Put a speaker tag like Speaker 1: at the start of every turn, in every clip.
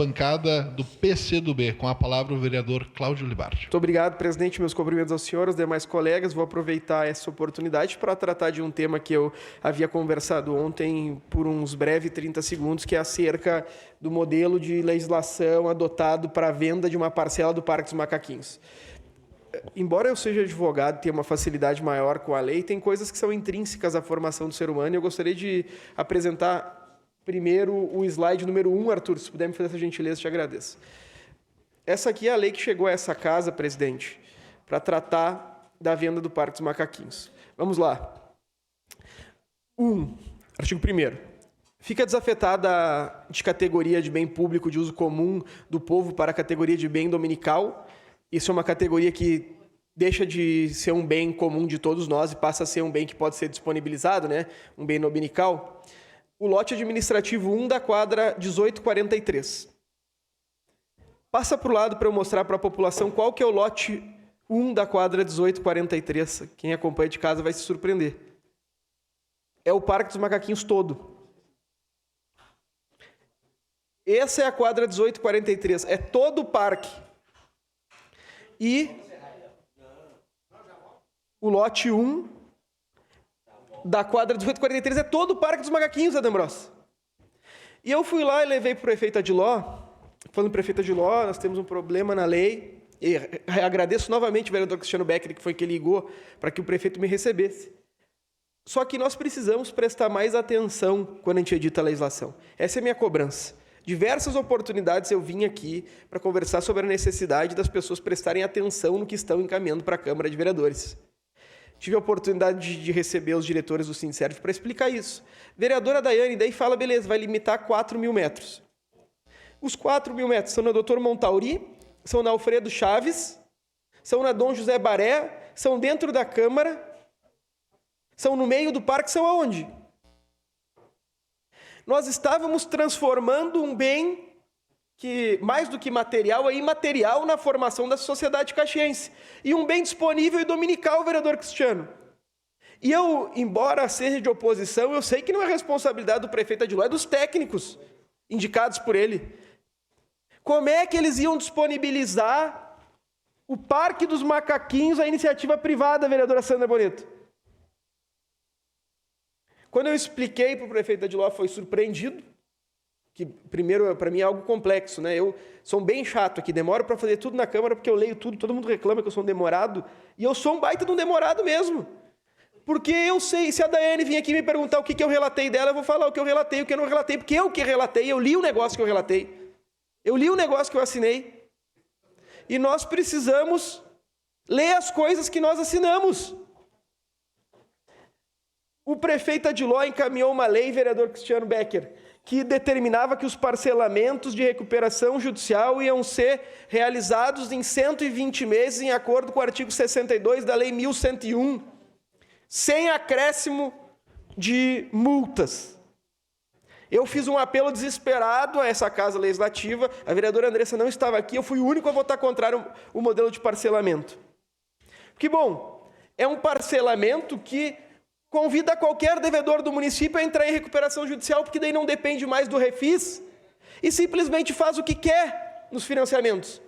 Speaker 1: Bancada do PCdoB. Com a palavra o vereador Cláudio Libardi.
Speaker 2: Muito obrigado, presidente. Meus cumprimentos ao senhor, aos demais colegas. Vou aproveitar essa oportunidade para tratar de um tema que eu havia conversado ontem por uns breves 30 segundos, que é acerca do modelo de legislação adotado para a venda de uma parcela do Parque dos Macaquinhos. Embora eu seja advogado e tenha uma facilidade maior com a lei, tem coisas que são intrínsecas à formação do ser humano e eu gostaria de apresentar primeiro o slide número 1, Arthur, se puder me fazer essa gentileza, te agradeço. Essa aqui é a lei que chegou a essa casa, presidente, para tratar da venda do Parque dos Macaquinhos. Vamos lá. 1. Artigo 1º. Fica desafetada de categoria de bem público de uso comum do povo para a categoria de bem dominical. Isso é uma categoria que deixa de ser um bem comum de todos nós e passa a ser um bem que pode ser disponibilizado, né? Um bem dominical. O lote administrativo 1 da quadra 1843. Passa para o lado para eu mostrar para a população qual que é o lote 1 da quadra 1843. Quem acompanha de casa vai se surpreender. É o Parque dos Macaquinhos todo. Essa é a quadra 1843. É todo o parque. E o lote 1 da quadra 1843 é todo o Parque dos Macaquinhos, Adambros. E eu fui lá e levei para o prefeito Adiló, falando prefeito Adiló, nós temos um problema na lei, e agradeço novamente o vereador Cristiano Becker, que foi que ligou para que o prefeito me recebesse. Só que nós precisamos prestar mais atenção quando a gente edita a legislação. Essa é a minha cobrança. Diversas oportunidades eu vim aqui para conversar sobre a necessidade das pessoas prestarem atenção no que estão encaminhando para a Câmara de Vereadores. Tive a oportunidade de receber os diretores do Sincerv para explicar isso. Vereadora Daiane daí fala, beleza, vai limitar 4.000 metros. Os 4.000 metros são na Doutor Montauri, são na Alfredo Chaves, são na Dom José Baré, são dentro da Câmara, são no meio do parque, são aonde? Nós estávamos transformando um bem que, mais do que material, é imaterial na formação da sociedade caxiense. E um bem disponível e dominical, vereador Cristiano. E eu, embora seja de oposição, eu sei que não é responsabilidade do prefeito Adiló, é dos técnicos indicados por ele. Como é que eles iam disponibilizar o Parque dos Macaquinhos à iniciativa privada, vereadora Sandra Bonito? Quando eu expliquei para o prefeito Adiló, foi surpreendido, que primeiro, para mim, é algo complexo, né? Eu sou bem chato aqui, demoro para fazer tudo na Câmara, porque eu leio tudo, todo mundo reclama que eu sou um demorado, e eu sou um baita de um demorado mesmo. Porque eu sei, se a Daiane vir aqui me perguntar o que eu relatei dela, eu vou falar o que eu relatei, o que eu não relatei, porque eu que relatei, eu li o negócio que eu relatei. Eu li o negócio que eu assinei. E nós precisamos ler as coisas que nós assinamos. O prefeito Adiló encaminhou uma lei, vereador Cristiano Becker, que determinava que os parcelamentos de recuperação judicial iam ser realizados em 120 meses, em acordo com o artigo 62 da Lei 1101, sem acréscimo de multas. Eu fiz um apelo desesperado a essa Casa Legislativa, a vereadora Andressa não estava aqui, eu fui o único a votar contrário ao modelo de parcelamento. Que bom, é um parcelamento que convida qualquer devedor do município a entrar em recuperação judicial, porque daí não depende mais do refis, e simplesmente faz o que quer nos financiamentos.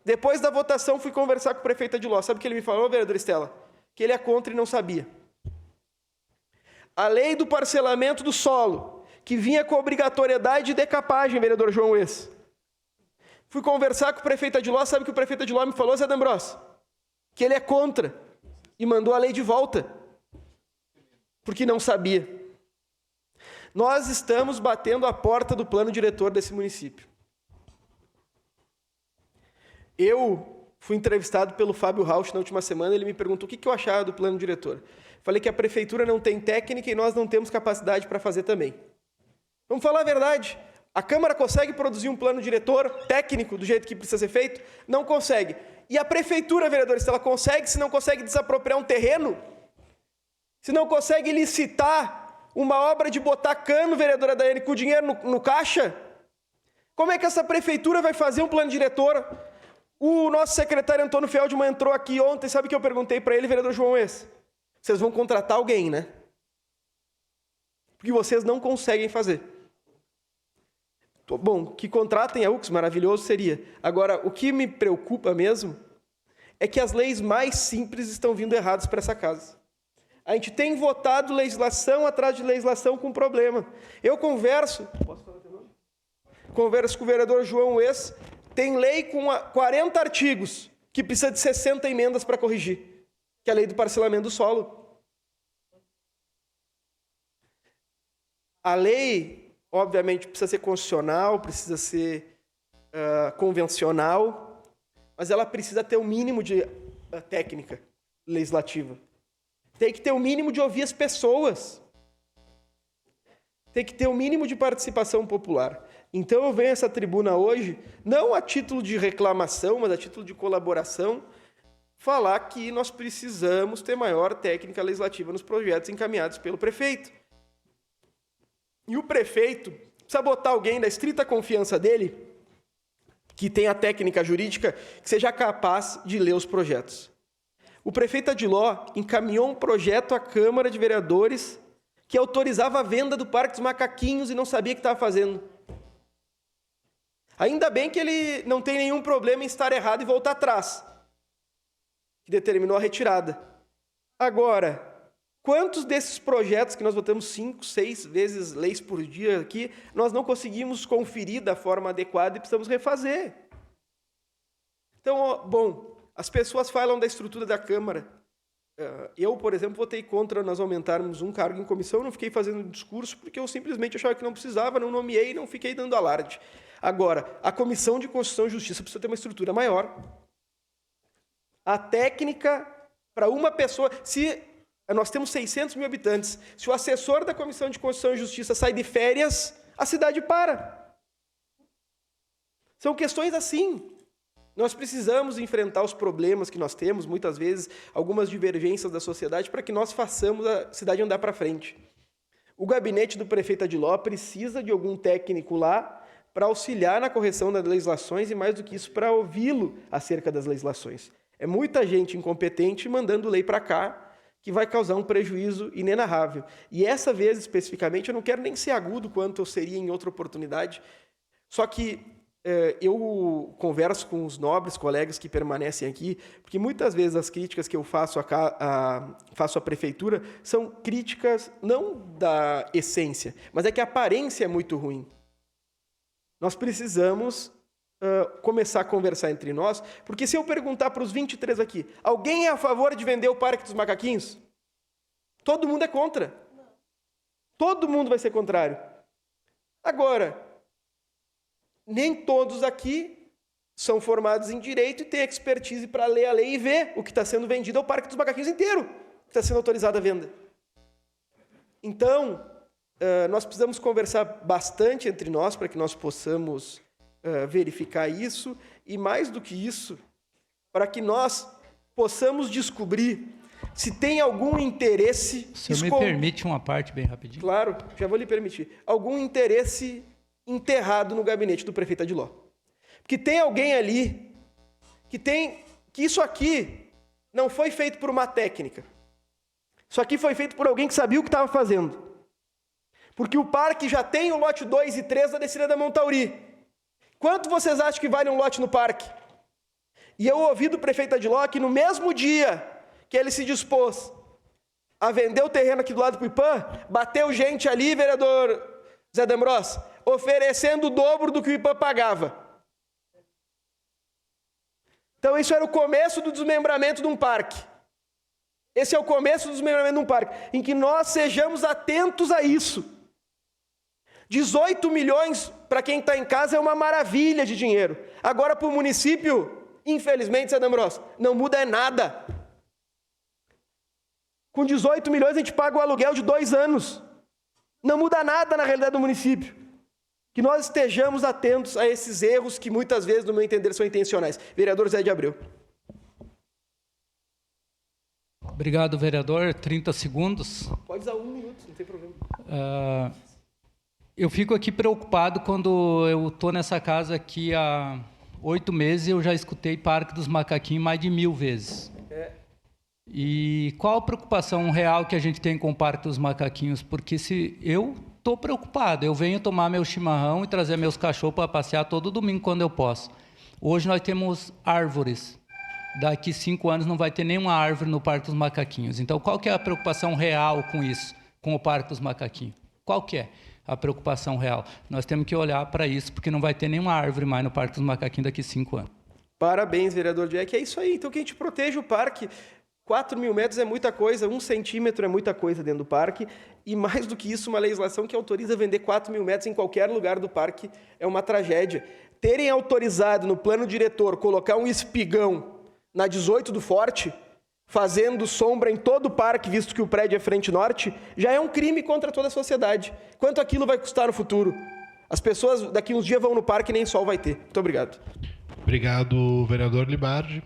Speaker 2: Depois da votação, fui conversar com o prefeito Adiló. Sabe o que ele me falou, vereador Estela? Que ele é contra e não sabia. A lei do parcelamento do solo, que vinha com obrigatoriedade de decapagem, vereador João Wes. Fui conversar com o prefeito Adiló, sabe o que o prefeito Adiló me falou, Zé D'Ambrós? Que ele é contra, e mandou a lei de volta. Porque não sabia. Nós estamos batendo a porta do plano diretor desse município. Eu fui entrevistado pelo Fábio Rauch na última semana, ele me perguntou o que eu achava do plano diretor. Falei que a prefeitura não tem técnica e nós não temos capacidade para fazer também. Vamos falar a verdade. A Câmara consegue produzir um plano diretor técnico do jeito que precisa ser feito? Não consegue. E a prefeitura, vereadores, se ela consegue, se não consegue desapropriar um terreno, se não consegue licitar uma obra de botar cano, vereadora Daiane, com o dinheiro no caixa, como é que essa prefeitura vai fazer um plano diretor? O nosso secretário Antônio Feldman entrou aqui ontem, sabe o que eu perguntei para ele, vereador João Wes? Vocês vão contratar alguém, né? Porque vocês não conseguem fazer. Bom, que contratem a UX, maravilhoso seria. Agora, o que me preocupa mesmo é que as leis mais simples estão vindo erradas para essa casa. A gente tem votado legislação atrás de legislação com problema. Eu converso... Posso falar teu nome? Converso com o vereador João Wes, tem lei com 40 artigos que precisa de 60 emendas para corrigir, que é a lei do parcelamento do solo. A lei, obviamente, precisa ser constitucional, precisa ser convencional, mas ela precisa ter o mínimo de técnica legislativa. Tem que ter o mínimo de ouvir as pessoas. Tem que ter o mínimo de participação popular. Então eu venho a essa tribuna hoje, não a título de reclamação, mas a título de colaboração, falar que nós precisamos ter maior técnica legislativa nos projetos encaminhados pelo prefeito. E o prefeito precisa botar alguém da estrita confiança dele, que tenha técnica jurídica, que seja capaz de ler os projetos. O prefeito Adiló encaminhou um projeto à Câmara de Vereadores que autorizava a venda do Parque dos Macaquinhos e não sabia o que estava fazendo. Ainda bem que ele não tem nenhum problema em estar errado e voltar atrás, que determinou a retirada. Agora, quantos desses projetos que nós votamos 5, 6 vezes leis por dia aqui, nós não conseguimos conferir da forma adequada e precisamos refazer? Então, bom, as pessoas falam da estrutura da Câmara. Eu, por exemplo, votei contra nós aumentarmos um cargo em comissão, não fiquei fazendo discurso, porque eu simplesmente achava que não precisava, não nomeei e não fiquei dando alarde. Agora, a Comissão de Constituição e Justiça precisa ter uma estrutura maior. A técnica para uma pessoa... Se nós temos 600 mil habitantes, se o assessor da Comissão de Constituição e Justiça sai de férias, a cidade para. São questões assim. Nós precisamos enfrentar os problemas que nós temos, muitas vezes, algumas divergências da sociedade, para que nós façamos a cidade andar para frente. O gabinete do prefeito Adiló precisa de algum técnico lá para auxiliar na correção das legislações e, mais do que isso, para ouvi-lo acerca das legislações. É muita gente incompetente mandando lei para cá que vai causar um prejuízo inenarrável. E essa vez, especificamente, eu não quero nem ser agudo quanto eu seria em outra oportunidade, só que eu converso com os nobres colegas que permanecem aqui, porque muitas vezes as críticas que eu faço à prefeitura são críticas não da essência, mas é que a aparência é muito ruim. Nós precisamos começar a conversar entre nós, porque se eu perguntar para os 23 aqui, alguém é a favor de vender o Parque dos Macaquinhos? Todo mundo é contra. Todo mundo vai ser contrário. Agora, nem todos aqui são formados em direito e têm expertise para ler a lei e ver o que está sendo vendido ao Parque dos Macaquinhos inteiro, que está sendo autorizado a venda. Então, nós precisamos conversar bastante entre nós para que nós possamos verificar isso e, mais do que isso, para que nós possamos descobrir se tem algum interesse...
Speaker 3: Se me permite uma parte bem rapidinho.
Speaker 2: Claro, já vou lhe permitir. Algum interesse enterrado no gabinete do prefeito Adiló. Porque tem alguém ali que isso aqui não foi feito por uma técnica. Isso aqui foi feito por alguém que sabia o que estava fazendo. Porque o parque já tem o lote 2 e 3 da descida da Montauri. Quanto vocês acham que vale um lote no parque? E eu ouvi do prefeito Adiló que no mesmo dia que ele se dispôs a vender o terreno aqui do lado do Ipã, bateu gente ali, vereador Zé D'Ambros, oferecendo o dobro do que o Ipã pagava. Então isso era o começo do desmembramento de um parque. Esse é o começo do desmembramento de um parque, em que nós sejamos atentos a isso. 18 milhões para quem está em casa é uma maravilha de dinheiro. Agora para o município, infelizmente, Zé D'Ambros, não muda nada. Com 18 milhões a gente paga o aluguel de 2 anos. Não muda nada na realidade do município. Que nós estejamos atentos a esses erros que muitas vezes, no meu entender, são intencionais. Vereador Zé de Abreu.
Speaker 3: Obrigado, vereador. 30 segundos.
Speaker 2: Pode usar 1 minuto, não tem problema.
Speaker 3: Eu fico aqui preocupado quando eu estou nessa casa aqui há 8 meses e eu já escutei Parque dos Macaquinhos mais de 1000 vezes. E qual a preocupação real que a gente tem com o Parque dos Macaquinhos? Porque se eu estou preocupado. Eu venho tomar meu chimarrão e trazer meus cachorros para passear todo domingo quando eu posso. Hoje nós temos árvores. Daqui 5 anos não vai ter nenhuma árvore no Parque dos Macaquinhos. Então, qual que é a preocupação real com isso, com o Parque dos Macaquinhos? Qual que é a preocupação real? Nós temos que olhar para isso, porque não vai ter nenhuma árvore mais no Parque dos Macaquinhos daqui 5 anos.
Speaker 2: Parabéns, vereador Jack. É isso aí. Então, que a gente proteja o parque. 4.000 metros é muita coisa, 1 centímetro é muita coisa dentro do parque. E mais do que isso, uma legislação que autoriza vender 4.000 metros em qualquer lugar do parque é uma tragédia. Terem autorizado no plano diretor colocar um espigão na 18 do Forte, fazendo sombra em todo o parque, visto que o prédio é frente norte, já é um crime contra toda a sociedade. Quanto aquilo vai custar no futuro? As pessoas daqui uns dias vão no parque e nem sol vai ter. Muito obrigado.
Speaker 1: Obrigado, vereador Libardi.